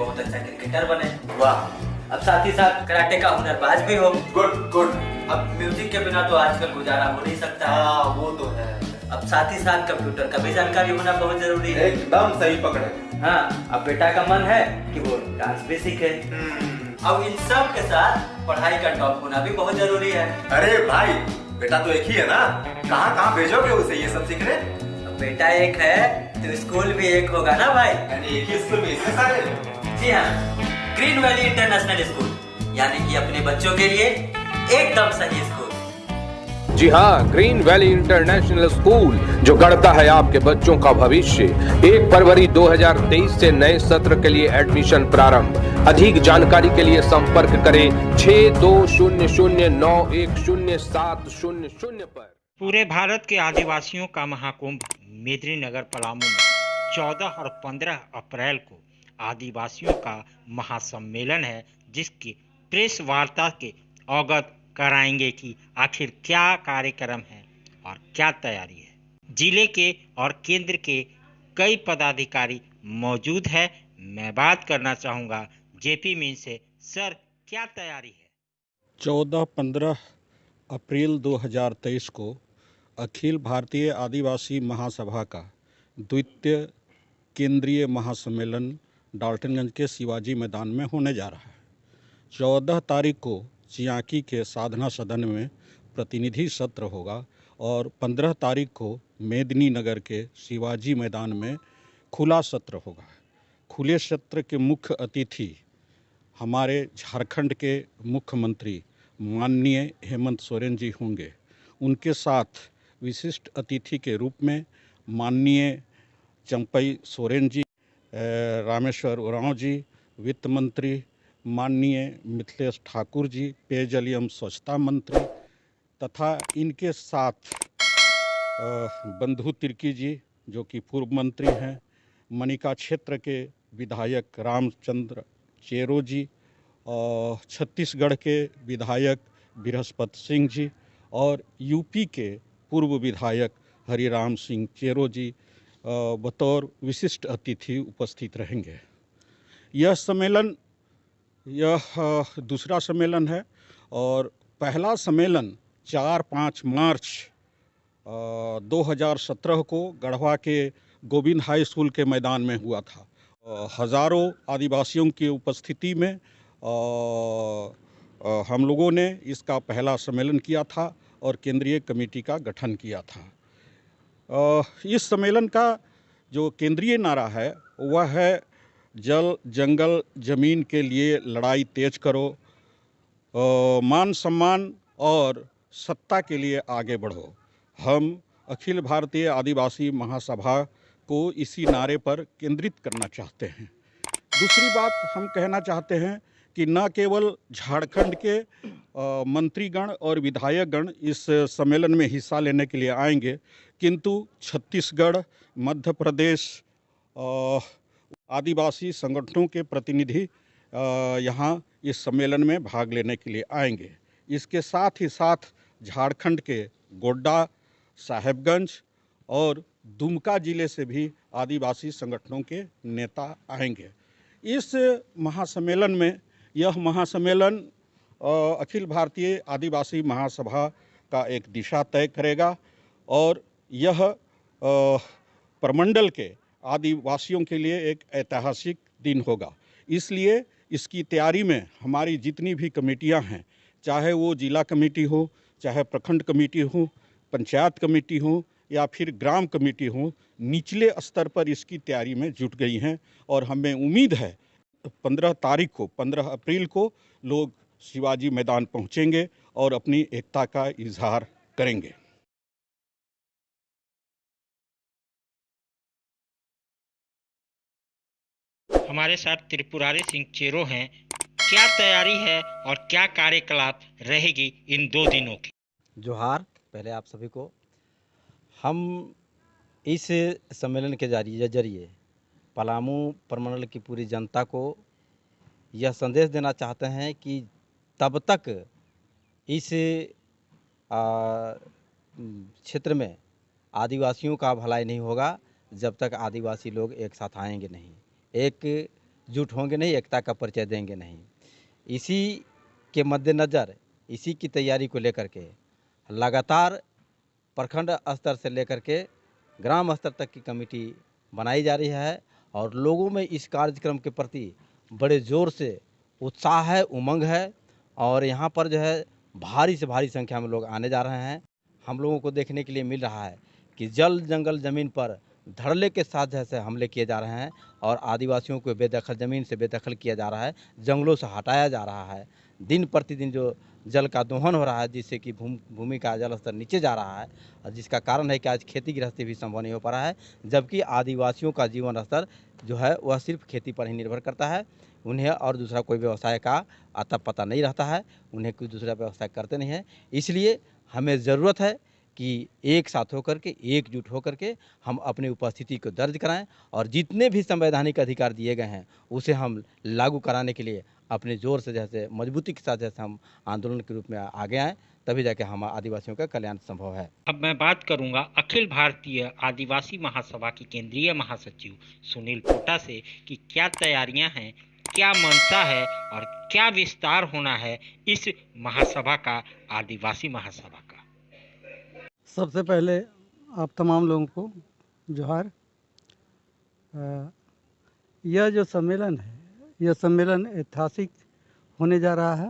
बहुत अच्छा क्रिकेटर बने। वाह। अब साथ ही साथ कराटे का हुनरबाज भी हो। Good good. अब म्यूजिक के बिना तो आजकल गुजारा हो नहीं सकता है। हाँ वो तो है। अब साथ ही साथ कंप्यूटर का भी जानकारी होना बहुत जरूरी है। एकदम सही पकड़े। हाँ, अब बेटा का मन है कि वो डांस भी सीखे। अब इन सब के साथ पढ़ाई का टॉप होना भी बहुत जरूरी है। अरे भाई, बेटा तो एक ही है ना, कहाँ कहाँ भेजोगे उसे ये सब सीखने? अब बेटा एक है तो स्कूल भी एक होगा ना भाई। यानी एक ही स्कूल में इतने सारे? जी हाँ, ग्रीन वैली इंटरनेशनल स्कूल, यानी कि अपने बच्चों के लिए एकदम सही स्कूल। जी हाँ, ग्रीन वैली इंटरनेशनल स्कूल जो गढ़ता है आपके बच्चों का भविष्य। 1 फरवरी 2023 से नए सत्र के लिए एडमिशन प्रारंभ। अधिक जानकारी के लिए संपर्क करें 6200910700 पर। पूरे भारत के आदिवासियों का महाकुंभ मेदिनीनगर पलामू में 14 और 15 अप्रैल को आदिवासियों का महासम्मेलन है, जिसकी प्रेस वार्ता के अवगत कराएंगे कि आखिर क्या कार्यक्रम है और क्या तैयारी है। जिले के और केंद्र के कई पदाधिकारी मौजूद है। मैं बात करना चाहूँगा जेपी मीन से। सर, क्या तैयारी है? 14-15 अप्रैल 2023 को अखिल भारतीय आदिवासी महासभा का द्वितीय केंद्रीय महासम्मेलन डाल्टनगंज के शिवाजी मैदान में होने जा रहा है। 14 तारीख को चियाकी के साधना सदन में प्रतिनिधि सत्र होगा और 15 तारीख को मेदिनीनगर के शिवाजी मैदान में खुला सत्र होगा। खुले सत्र के मुख्य अतिथि हमारे झारखंड के मुख्यमंत्री माननीय हेमंत सोरेन जी होंगे। उनके साथ विशिष्ट अतिथि के रूप में माननीय चंपई सोरेन जी, रामेश्वर उरांव जी, वित्त मंत्री माननीय मिथिलेश ठाकुर जी, पेयजल एवं स्वच्छता मंत्री, तथा इनके साथ बंधु तिर्की जी जो कि पूर्व मंत्री हैं, मनिका क्षेत्र के विधायक रामचंद्र चेरो जी, और छत्तीसगढ़ के विधायक बृहस्पति सिंह जी और यूपी के पूर्व विधायक हरिराम सिंह चेरो जी बतौर विशिष्ट अतिथि उपस्थित रहेंगे। यह दूसरा सम्मेलन है और पहला सम्मेलन 4-5 मार्च 2017 को गढ़वा के गोविंद हाई स्कूल के मैदान में हुआ था। हजारों आदिवासियों की उपस्थिति में हम लोगों ने इसका पहला सम्मेलन किया था और केंद्रीय कमेटी का गठन किया था। इस सम्मेलन का जो केंद्रीय नारा है वह है जल जंगल जमीन के लिए लड़ाई तेज करो, मान सम्मान और सत्ता के लिए आगे बढ़ो। हम अखिल भारतीय आदिवासी महासभा को इसी नारे पर केंद्रित करना चाहते हैं। दूसरी बात हम कहना चाहते हैं कि न केवल झारखंड के मंत्रीगण और विधायकगण इस सम्मेलन में हिस्सा लेने के लिए आएंगे, किंतु छत्तीसगढ़, मध्य प्रदेश आदिवासी संगठनों के प्रतिनिधि यहाँ इस सम्मेलन में भाग लेने के लिए आएंगे। इसके साथ ही साथ झारखंड के गोड्डा, साहेबगंज और दुमका जिले से भी आदिवासी संगठनों के नेता आएंगे। इस महासम्मेलन में यह महासम्मेलन अखिल भारतीय आदिवासी महासभा का एक दिशा तय करेगा और यह प्रमंडल के आदिवासियों के लिए एक ऐतिहासिक दिन होगा। इसलिए इसकी तैयारी में हमारी जितनी भी कमेटियां हैं, चाहे वो जिला कमेटी हो, चाहे प्रखंड कमेटी हो, पंचायत कमेटी हो या फिर ग्राम कमेटी हो, निचले स्तर पर इसकी तैयारी में जुट गई हैं और हमें उम्मीद है 15 अप्रैल को लोग शिवाजी मैदान पहुंचेंगे और अपनी एकता का इजहार करेंगे। हमारे साथ त्रिपुरारी सिंह चेरो हैं। क्या तैयारी है और क्या कार्यकलाप रहेगी इन 2 दिनों की? जोहार पहले आप सभी को। हम इस सम्मेलन के जरिए पलामू प्रमंडल की पूरी जनता को यह संदेश देना चाहते हैं कि तब तक इस क्षेत्र में आदिवासियों का भलाई नहीं होगा जब तक आदिवासी लोग एक साथ आएंगे नहीं। एक एकजुट होंगे नहीं, एकता का परिचय देंगे नहीं। इसी के मद्देनज़र, इसी की तैयारी को लेकर के लगातार प्रखंड स्तर से लेकर के ग्राम स्तर तक की कमेटी बनाई जा रही है और लोगों में इस कार्यक्रम के प्रति बड़े ज़ोर से उत्साह है, उमंग है और यहाँ पर जो है भारी से भारी संख्या में लोग आने जा रहे हैं। हम लोगों को देखने के लिए मिल रहा है कि जल जंगल ज़मीन पर धड़ल्ले के साथ जैसे हमले किए जा रहे हैं और आदिवासियों को बेदखल ज़मीन से बेदखल किया जा रहा है, जंगलों से हटाया जा रहा है। दिन प्रतिदिन जो जल का दोहन हो रहा है, जिससे कि भूमि का जल स्तर नीचे जा रहा है और जिसका कारण है कि आज खेती गृहस्थी भी संभव नहीं हो पा रहा है, जबकि आदिवासियों का जीवन स्तर जो है वह सिर्फ खेती पर ही निर्भर करता है। उन्हें और दूसरा कोई व्यवसाय का आता पता नहीं रहता है, उन्हें कोई दूसरा व्यवसाय करते नहीं है। इसलिए हमें ज़रूरत है कि एक साथ होकर के, एकजुट होकर के हम अपनी उपस्थिति को दर्ज कराएं और जितने भी संवैधानिक अधिकार दिए गए हैं उसे हम लागू कराने के लिए अपने ज़ोर से जैसे मजबूती के साथ जैसे हम आंदोलन के रूप में आगे आएँ, तभी जाके हम आदिवासियों का कल्याण संभव है। अब मैं बात करूंगा अखिल भारतीय आदिवासी महासभा की केंद्रीय महासचिव सुनील पोटा से कि क्या तैयारियां हैं, क्या मंशा है और क्या विस्तार होना है इस महासभा का, आदिवासी महासभा का। सबसे पहले आप तमाम लोगों को जोहार। यह जो सम्मेलन है, यह सम्मेलन ऐतिहासिक होने जा रहा है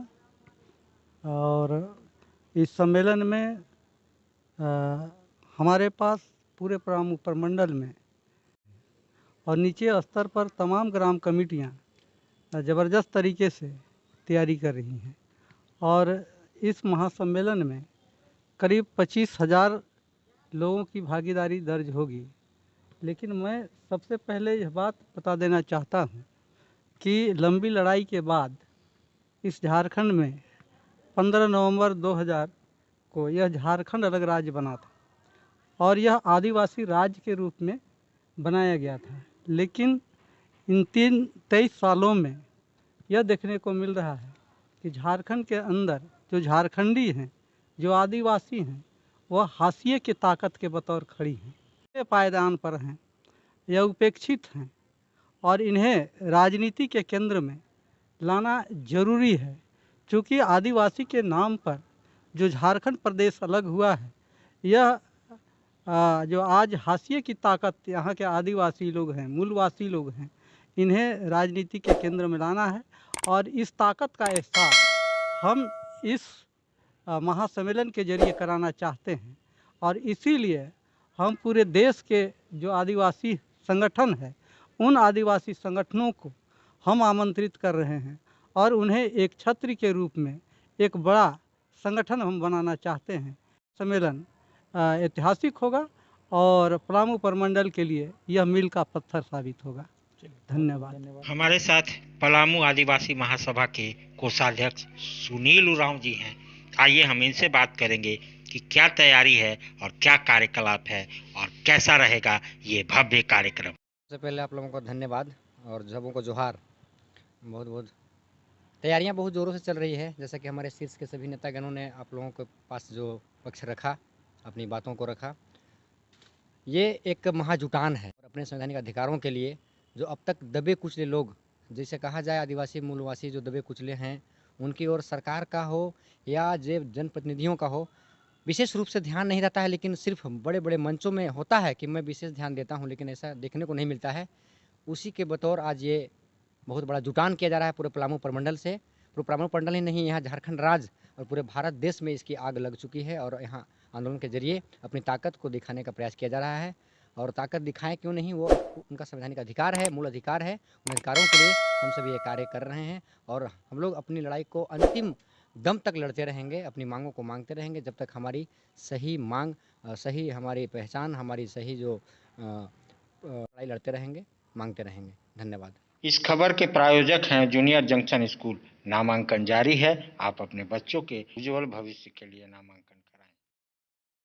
और इस सम्मेलन में हमारे पास पूरे पलामू प्रमंडल में और नीचे स्तर पर तमाम ग्राम कमेटियां ज़बरदस्त तरीके से तैयारी कर रही हैं और इस महासम्मेलन में करीब 25,000 लोगों की भागीदारी दर्ज होगी। लेकिन मैं सबसे पहले यह बात बता देना चाहता हूँ कि लंबी लड़ाई के बाद इस झारखंड में 15 नवंबर 2000 को यह झारखंड अलग राज्य बना था और यह आदिवासी राज्य के रूप में बनाया गया था। लेकिन इन 23 सालों में यह देखने को मिल रहा है कि झारखंड के अंदर जो झारखंडी हैं, जो आदिवासी हैं, वह हाशिए की ताकत के बतौर खड़ी हैं, ये पायदान पर हैं, यह उपेक्षित हैं और इन्हें राजनीति के केंद्र में लाना जरूरी है। क्योंकि आदिवासी के नाम पर जो झारखंड प्रदेश अलग हुआ है, यह जो आज हाशिए की ताकत यहाँ के आदिवासी लोग हैं, मूलवासी लोग हैं, इन्हें राजनीति के केंद्र में लाना है और इस ताकत का एहसास हम इस महासम्मेलन के जरिए कराना चाहते हैं। और इसीलिए हम पूरे देश के जो आदिवासी संगठन है, उन आदिवासी संगठनों को हम आमंत्रित कर रहे हैं और उन्हें एक छत्र के रूप में एक बड़ा संगठन हम बनाना चाहते हैं। सम्मेलन ऐतिहासिक होगा और पलामू प्रमंडल के लिए यह मील का पत्थर साबित होगा। धन्यवाद। हमारे साथ पलामू आदिवासी महासभा के कोषाध्यक्ष सुनील उरांव जी हैं। आइए हम इनसे बात करेंगे कि क्या तैयारी है और क्या कार्यकलाप है और कैसा रहेगा ये भव्य कार्यक्रम। सबसे पहले आप लोगों को धन्यवाद और सबों को जोहार। बहुत बहुत तैयारियां बहुत ज़ोरों से चल रही है। जैसा कि हमारे शीर्ष के सभी नेतागणों ने आप लोगों के पास जो पक्ष रखा, अपनी बातों को रखा, ये एक महाजुटान है और अपने संवैधानिक अधिकारों के लिए जो अब तक दबे कुचले लोग, जैसे कहा जाए आदिवासी मूलवासी जो दबे कुचले हैं, उनकी ओर सरकार का हो या जो जनप्रतिनिधियों का हो विशेष रूप से ध्यान नहीं रहता है। लेकिन सिर्फ बड़े बड़े मंचों में होता है कि मैं विशेष ध्यान देता हूं, लेकिन ऐसा देखने को नहीं मिलता है। उसी के बतौर आज ये बहुत बड़ा जुटान किया जा रहा है पूरे पलामू प्रमंडल से। पूरे पलामू प्रमंडल ही नहीं, यहाँ झारखंड राज्य और पूरे भारत देश में इसकी आग लग चुकी है और यहाँ आंदोलन के जरिए अपनी ताकत को दिखाने का प्रयास किया जा रहा है। और ताकत दिखाएं क्यों नहीं, वो उनका संवैधानिक अधिकार है, मूल अधिकार है। उन अधिकारों के लिए हम सभी ये कार्य कर रहे हैं और हम लोग अपनी लड़ाई को अंतिम दम तक लड़ते रहेंगे, अपनी मांगों को मांगते रहेंगे जब तक हमारी सही मांग, सही हमारी पहचान, हमारी सही जो लड़ाई लड़ते रहेंगे, मांगते रहेंगे। धन्यवाद। इस खबर के प्रायोजक हैं जूनियर जंक्शन स्कूल। नामांकन जारी है, आप अपने बच्चों के उज्जवल भविष्य के लिए नामांकन